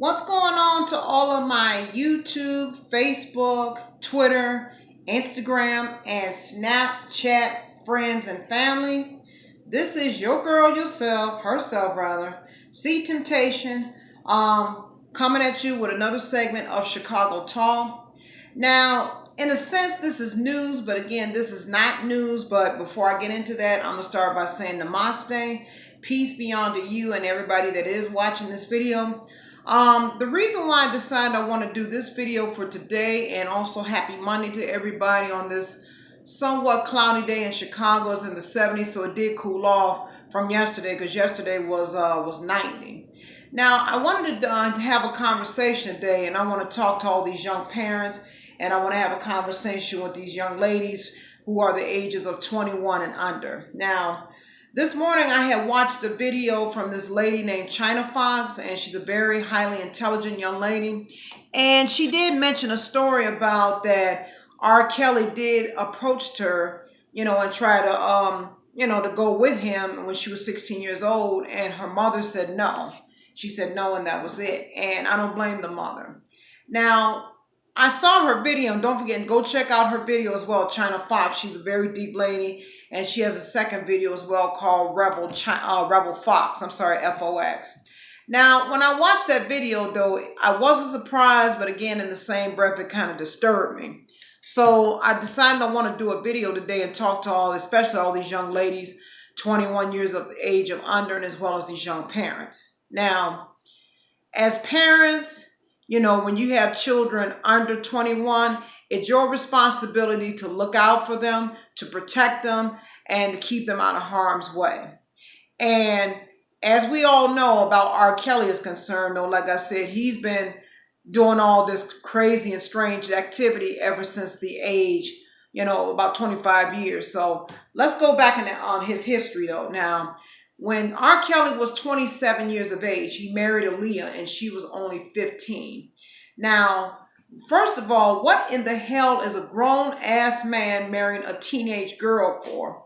What's going on to all of my YouTube, Facebook, Twitter, Instagram, and Snapchat friends and family? This is your girl herself rather, C Temptation, coming at you with another segment of Chicago Talk. Now, in a sense, this is news, but again, this is not news. But before I get into that, I'm gonna start by saying Namaste, peace be unto you and everybody that is watching this video. The reason why I decided I want to do this video for today, and also happy Monday to everybody on this somewhat cloudy day in Chicago. Is in the 70s, so it did cool off from yesterday, because yesterday was 90. Now, I wanted to have a conversation today, and I want to talk to all these young parents, and I want to have a conversation with these young ladies who are the ages of 21 and under. Now, this morning I had watched a video from this lady named China Fox, and she's a very highly intelligent young lady. And she did mention a story about that R. Kelly did approach her, and try to, to go with him when she was 16 years old, and her mother said no. She said no, and that was it. And I don't blame the mother. Now, I saw her video, and don't forget, go check out her video as well, China Fox. She's a very deep lady, and she has a second video as well called Rebel Fox. I'm sorry, FOX. Now, when I watched that video, though, I wasn't surprised, but again, in the same breath, it kind of disturbed me. So I decided I want to do a video today and talk to especially all these young ladies, 21 years of age of under, and as well as these young parents. Now, as parents, when you have children under 21, it's your responsibility to look out for them, to protect them, and to keep them out of harm's way. And as we all know about R. Kelly is concerned, though, like I said, he's been doing all this crazy and strange activity ever since the age, about 25 years. So let's go back on his history, though. Now, when R. Kelly was 27 years of age, he married Aaliyah, and she was only 15. Now, first of all, what in the hell is a grown-ass man marrying a teenage girl for?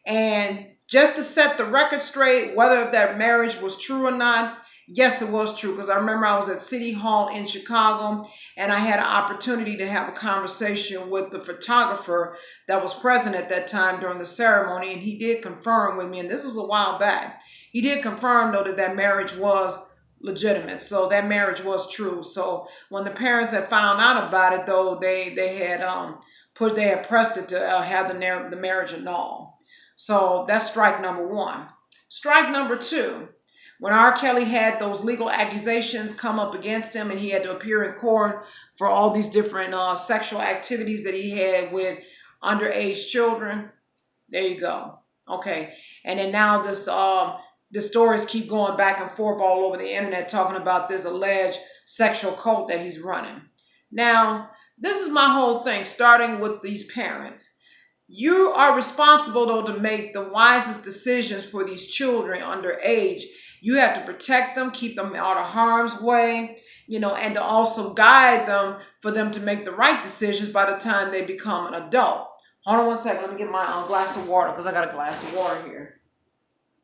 And just to set the record straight, whether that marriage was true or not, yes, it was true, because I remember I was at City Hall in Chicago, and I had an opportunity to have a conversation with the photographer that was present at that time during the ceremony, and he did confirm with me, and this was a while back, he did confirm, though, that marriage was legitimate. So that marriage was true. So when the parents had found out about it, though, they had pressed it to have the marriage annulled. So that's strike number one. Strike number two. When R. Kelly had those legal accusations come up against him, and he had to appear in court for all these different sexual activities that he had with underage children, there you go. Okay. And then now the stories keep going back and forth all over the internet talking about this alleged sexual cult that he's running. Now, this is my whole thing, starting with these parents. You are responsible, though, to make the wisest decisions for these children under age. You have to protect them, keep them out of harm's way, and to also guide them for them to make the right decisions by the time they become an adult. Hold on one second. Let me get my glass of water, because I got a glass of water here.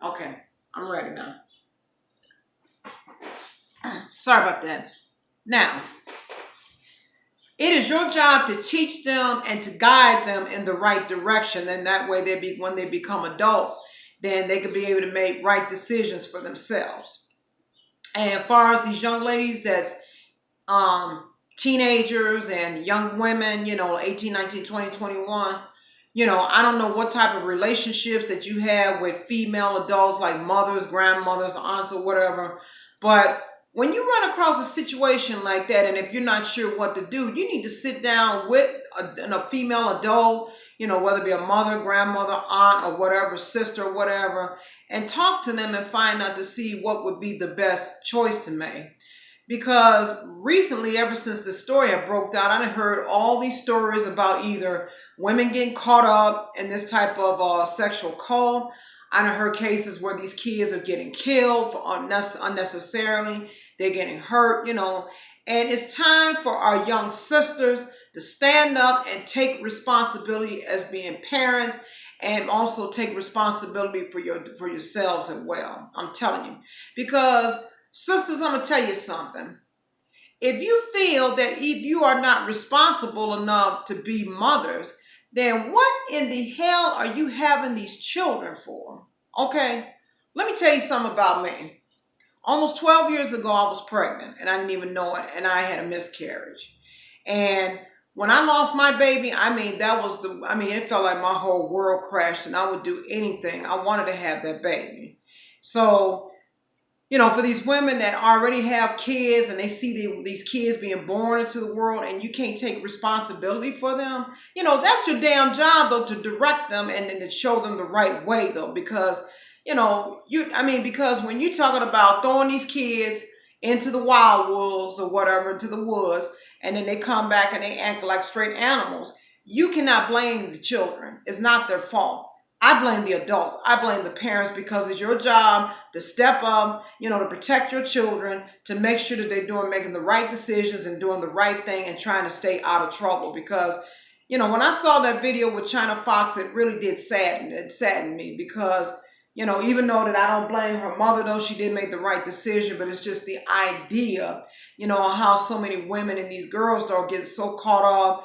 Okay, I'm ready now. Sorry about that. Now, it is your job to teach them and to guide them in the right direction. Then that way, when they become adults, then they can be able to make right decisions for themselves. And as far as these young ladies that's teenagers and young women, 18, 19, 20, 21, I don't know what type of relationships that you have with female adults like mothers, grandmothers, aunts, or whatever. But when you run across a situation like that, and if you're not sure what to do, you need to sit down with a female adult, whether it be a mother, grandmother, aunt, or whatever, sister, or whatever, and talk to them and find out to see what would be the best choice to make. Because recently, ever since the story had broke out, I heard all these stories about either women getting caught up in this type of sexual cult. I heard cases where these kids are getting killed unnecessarily. They're getting hurt, And it's time for our young sisters to stand up and take responsibility as being parents, and also take responsibility for yourselves as well. I'm telling you. Because, sisters, I'm going to tell you something. If you feel that if you are not responsible enough to be mothers, then what in the hell are you having these children for? Okay, let me tell you something about me. Almost 12 years ago, I was pregnant and I didn't even know it, and I had a miscarriage. And when I lost my baby, it felt like my whole world crashed and I would do anything. I wanted to have that baby. So, for these women that already have kids and they see these kids being born into the world and you can't take responsibility for them, that's your damn job, though, to direct them and then to show them the right way, though, because, because when you're talking about throwing these kids into the wild wolves or whatever, into the woods, and then they come back and they act like straight animals, you cannot blame the children. It's not their fault. I blame the adults. I blame the parents, because it's your job to step up, to protect your children, to make sure that they're making the right decisions and doing the right thing and trying to stay out of trouble. Because, when I saw that video with China Fox, it really did sadden. It saddened me because, even though that I don't blame her mother, though she did make the right decision, but it's just the idea, how so many women and these girls, though, get so caught up,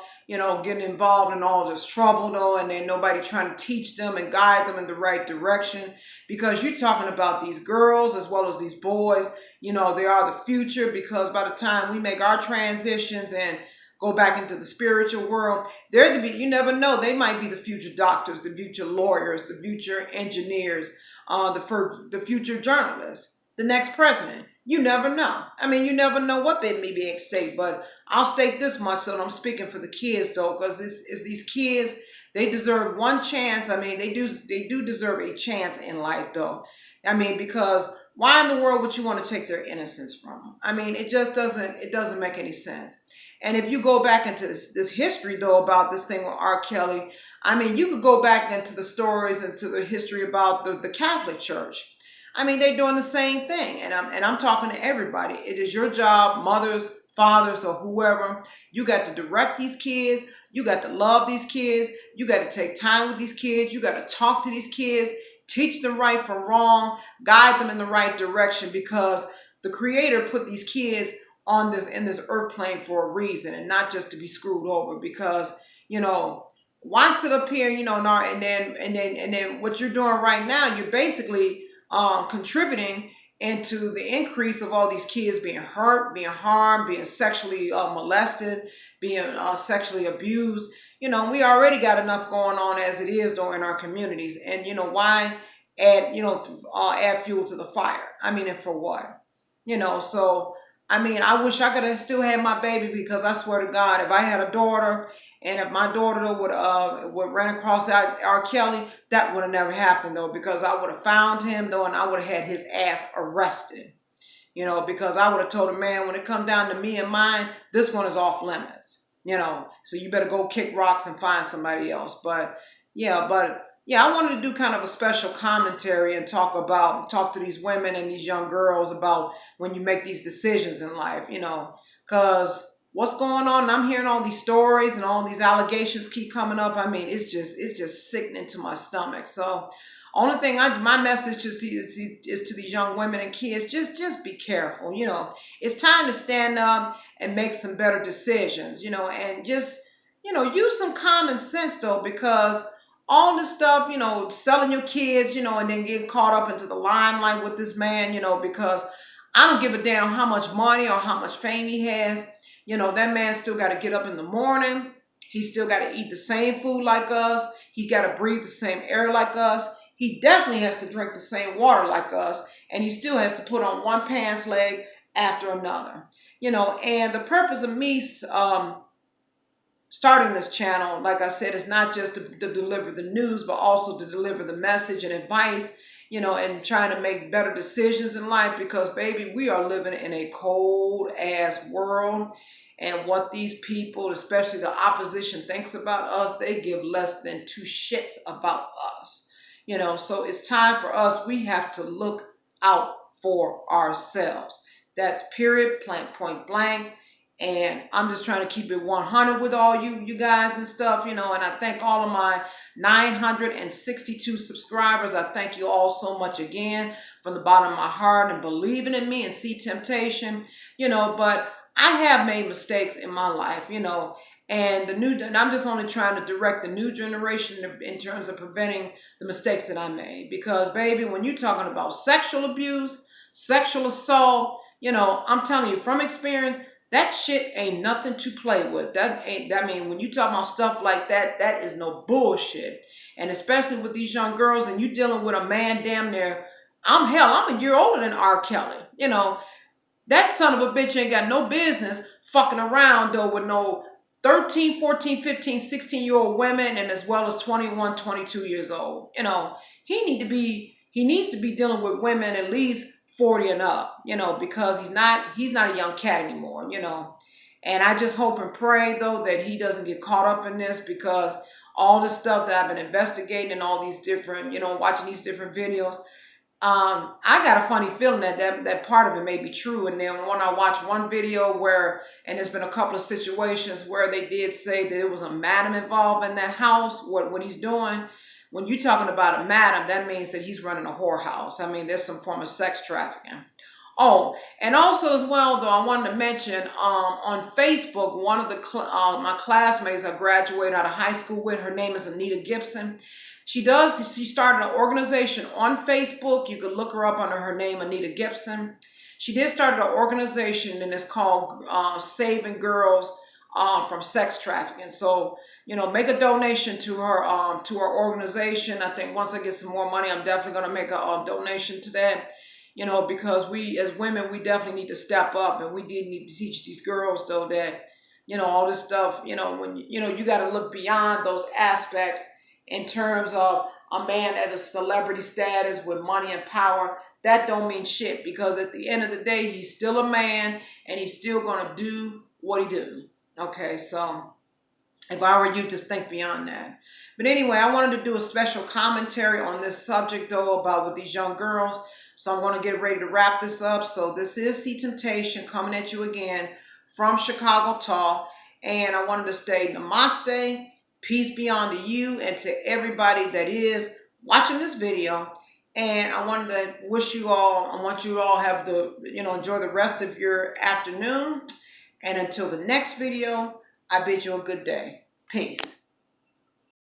getting involved in all this trouble, though, and then nobody trying to teach them and guide them in the right direction. Because you're talking about these girls as well as these boys, they are the future, because by the time we make our transitions and go back into the spiritual world, you never know, they might be the future doctors, the future lawyers, the future engineers, the future journalists, the next president. You never know. You never know what they may be at stake, but I'll state this much, so I'm speaking for the kids, though, because it's these kids, they deserve one chance. They do deserve a chance in life, though. Because why in the world would you want to take their innocence from them? It just doesn't make any sense. And if you go back into this history, though, about this thing with R. Kelly, you could go back into the stories, into the history about the Catholic Church. They're doing the same thing. And I'm talking to everybody. It is your job, mothers, fathers, or whoever. You got to direct these kids. You got to love these kids. You got to take time with these kids. You got to talk to these kids, teach them right from wrong, guide them in the right direction, because the Creator put these kids in this earth plane for a reason, and not just to be screwed over. Because, why sit up here, and then what you're doing right now, you're basically contributing into the increase of all these kids being hurt, being harmed, being sexually molested, being sexually abused. We already got enough going on as it is, though, in our communities. And why add fuel to the fire? And for what? So I wish I could have still had my baby, because I swear to God, if I had a daughter, and if my daughter would ran across R. Kelly, that would have never happened, though, because I would have found him, though, and I would have had his ass arrested. Because I would have told him, man, when it come down to me and mine, this one is off limits. So you better go kick rocks and find somebody else. But yeah, I wanted to do kind of a special commentary and talk to these women and these young girls about when you make these decisions in life, because what's going on? And I'm hearing all these stories and all these allegations keep coming up. It's just sickening to my stomach. So only thing my message is to these young women and kids, just be careful. It's time to stand up and make some better decisions, and just, use some common sense, though, because all this stuff, selling your kids, and then getting caught up into the limelight with this man, because I don't give a damn how much money or how much fame he has. That man still got to get up in the morning. He still got to eat the same food like us. He got to breathe the same air like us. He definitely has to drink the same water like us. And he still has to put on one pants leg after another. And the purpose of me starting this channel, like I said, is not just to deliver the news, but also to deliver the message and advice, and trying to make better decisions in life. Because, baby, we are living in a cold-ass world. And what these people, especially the opposition, thinks about us, they give less than two shits about us. So it's time for us. We have to look out for ourselves. That's period, point blank. And I'm just trying to keep it 100 with all you guys and stuff, and I thank all of my 962 subscribers. I thank you all so much again from the bottom of my heart, and believing in me and see temptation, but I have made mistakes in my life, and I'm just only trying to direct the new generation in terms of preventing the mistakes that I made. Because, baby, when you're talking about sexual abuse, sexual assault, I'm telling you from experience, that shit ain't nothing to play with. I mean, when you talk about stuff like that, that is no bullshit. And especially with these young girls, and you dealing with a man damn near, I'm a year older than R. Kelly. That son of a bitch ain't got no business fucking around though with no 13, 14, 15, 16-year-old women, and as well as 21, 22 years old. He needs to be dealing with women at least 40 and up, because he's not a young cat anymore. And I just hope and pray though that he doesn't get caught up in this, because all this stuff that I've been investigating and all these different, watching these different videos, I got a funny feeling that part of it may be true. And then when I watched one video and there's been a couple of situations where they did say that it was a madam involved in that house, what he's doing. When you're talking about a madam, that means that he's running a whorehouse. I mean, there's some form of sex trafficking. Oh, and also as well, though, I wanted to mention on Facebook, one of my classmates I graduated out of high school with, her name is Anita Gibson. She started an organization on Facebook. You could look her up under her name, Anita Gibson. She did start an organization, and it's called Saving Girls from Sex Trafficking. So, make a donation to her organization. I think once I get some more money, I'm definitely going to make a donation to that. Because we as women, we definitely need to step up, and we did need to teach these girls though that, all this stuff, when you got to look beyond those aspects in terms of a man at a celebrity status with money and power. That don't mean shit, because at the end of the day, he's still a man and he's still going to do what he do. Okay, so if I were you, just think beyond that. But anyway, I wanted to do a special commentary on this subject though about with these young girls. So I'm going to get ready to wrap this up. So this is C Temptation coming at you again from Chicago Talk. And I wanted to say namaste, peace be unto you and to everybody that is watching this video. And I want you all have enjoy the rest of your afternoon. And until the next video, I bid you a good day. Peace.